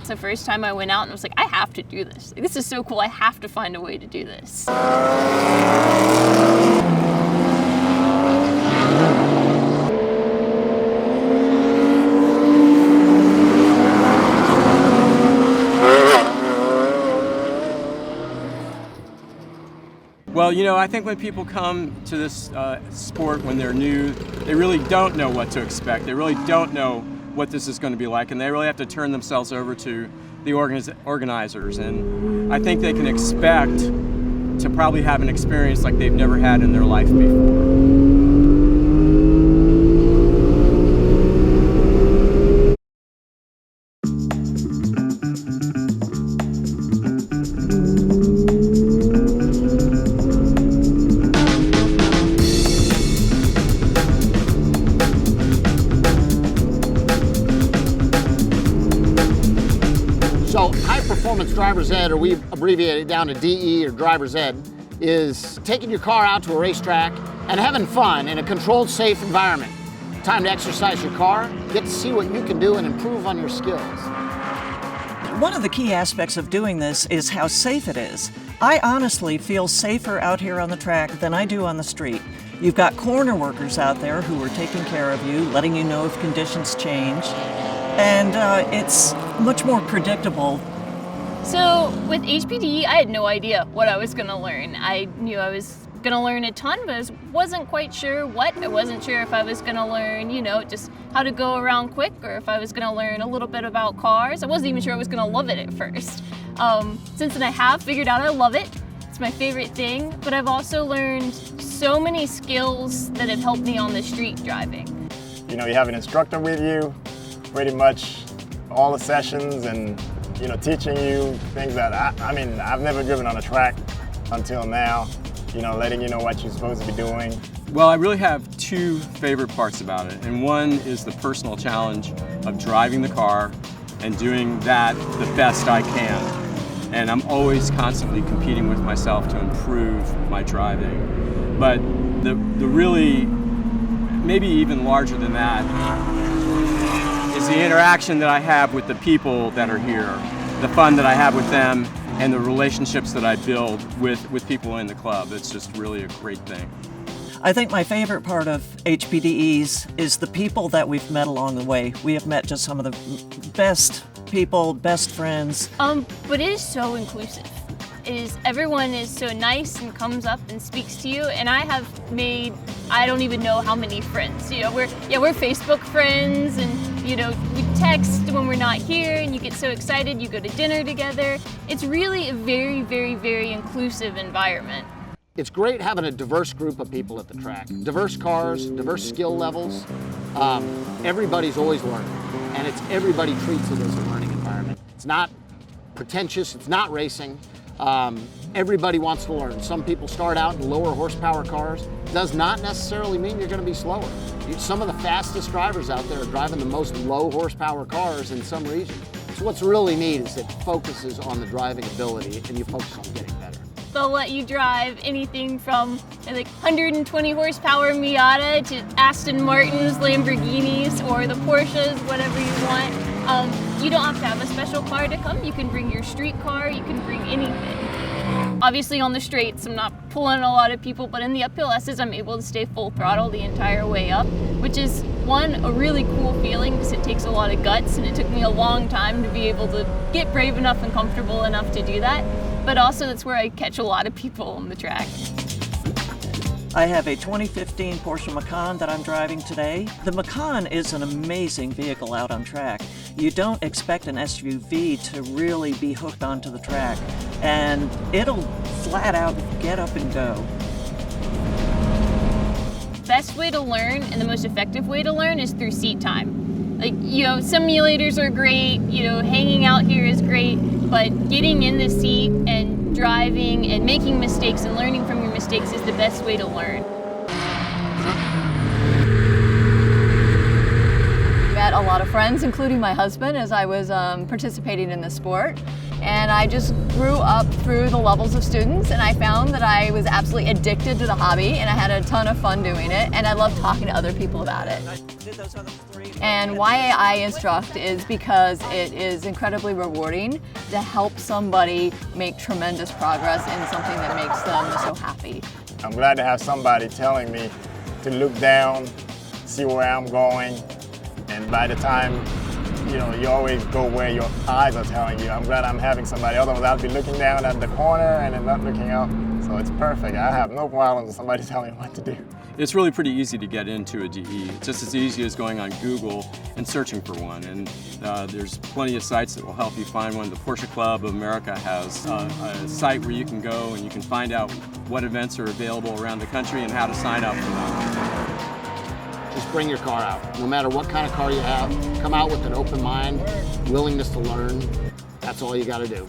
It's the first time I went out and I was like, I have to do this. Like, this is so cool, I have to find a way to do this. Well, you know, I think when people come to this sport when they're new, they really don't know what to expect. They really don't know what this is going to be like, and they really have to turn themselves over to the organizers. And I think they can expect to probably have an experience like they've never had in their life before. So high-performance driver's ed, or we abbreviate it down to DE or driver's ed, is taking your car out to a racetrack and having fun in a controlled, safe environment. Time to exercise your car, get to see what you can do and improve on your skills. One of the key aspects of doing this is how safe it is. I honestly feel safer out here on the track than I do on the street. You've got corner workers out there who are taking care of you, letting you know if conditions change. And it's much more predictable. So with HPDE, I had no idea what I was going to learn. I knew I was going to learn a ton, but I wasn't quite sure what. I wasn't sure if I was going to learn, you know, just how to go around quick, or if I was going to learn a little bit about cars. I wasn't even sure I was going to love it at first. Since then I have figured out I love it. It's my favorite thing, but I've also learned so many skills that have helped me on the street driving. You know, you have an instructor with you pretty much all the sessions, and you know, teaching you things that I mean, I've never driven on a track until now, you know, letting you know what you're supposed to be doing. Well, I really have two favorite parts about it, and one is the personal challenge of driving the car and doing that the best I can. And I'm always constantly competing with myself to improve my driving. But the really, maybe even larger than that, is the interaction that I have with the people that are here, the fun that I have with them, and the relationships that I build with people in the club. It's just really a great thing. I think my favorite part of HPDEs is the people that we've met along the way. We have met just some of the best people, best friends. But it is so inclusive. Everyone is so nice and comes up and speaks to you, and I have made, I don't even know how many friends. You know, we're Facebook friends, and you know, we text when we're not here, and you get so excited, you go to dinner together. It's really a very, very, very inclusive environment. It's great having a diverse group of people at the track. Diverse cars, diverse skill levels. Everybody's always learning, and everybody treats it as a learning environment. It's not pretentious, it's not racing. Everybody wants to learn. Some people start out in lower horsepower cars. Does not necessarily mean you're going to be slower. Some of the fastest drivers out there are driving the most low horsepower cars in some region. So what's really neat is it focuses on the driving ability, and you focus on getting better. They'll let you drive anything from like 120 horsepower Miata to Aston Martins, Lamborghinis, or the Porsches, whatever you want. You don't have to have a special car to come. You can bring your street car, you can bring anything. Obviously on the straights, I'm not pulling a lot of people, but in the uphill S's, I'm able to stay full throttle the entire way up, which is, one, a really cool feeling because it takes a lot of guts, and it took me a long time to be able to get brave enough and comfortable enough to do that. But also that's where I catch a lot of people on the track. I have a 2015 Porsche Macan that I'm driving today. The Macan is an amazing vehicle out on track. You don't expect an SUV to really be hooked onto the track, and it'll flat out get up and go. Best way to learn and the most effective way to learn is through seat time. Like, you know, simulators are great, you know, hanging out here is great, but getting in the seat and driving and making mistakes and learning from your mistakes is the best way to learn. Met a lot of friends, including my husband, as I was participating in the sport. And I just grew up through the levels of students, and I found that I was absolutely addicted to the hobby, and I had a ton of fun doing it, and I love talking to other people about it. And why I instruct is because it is incredibly rewarding to help somebody make tremendous progress in something that makes them so happy. I'm glad to have somebody telling me to look down, see where I'm going, and by the time, you know, you always go where your eyes are telling you. I'm glad I'm having somebody, otherwise I'd be looking down at the corner and then not looking up. So it's perfect. I have no problems with somebody telling me what to do. It's really pretty easy to get into a DE. It's just as easy as going on Google and searching for one. And there's plenty of sites that will help you find one. The Porsche Club of America has a site where you can go and you can find out what events are available around the country and how to sign up for them. Just bring your car out. No matter what kind of car you have, come out with an open mind, willingness to learn. That's all you got to do.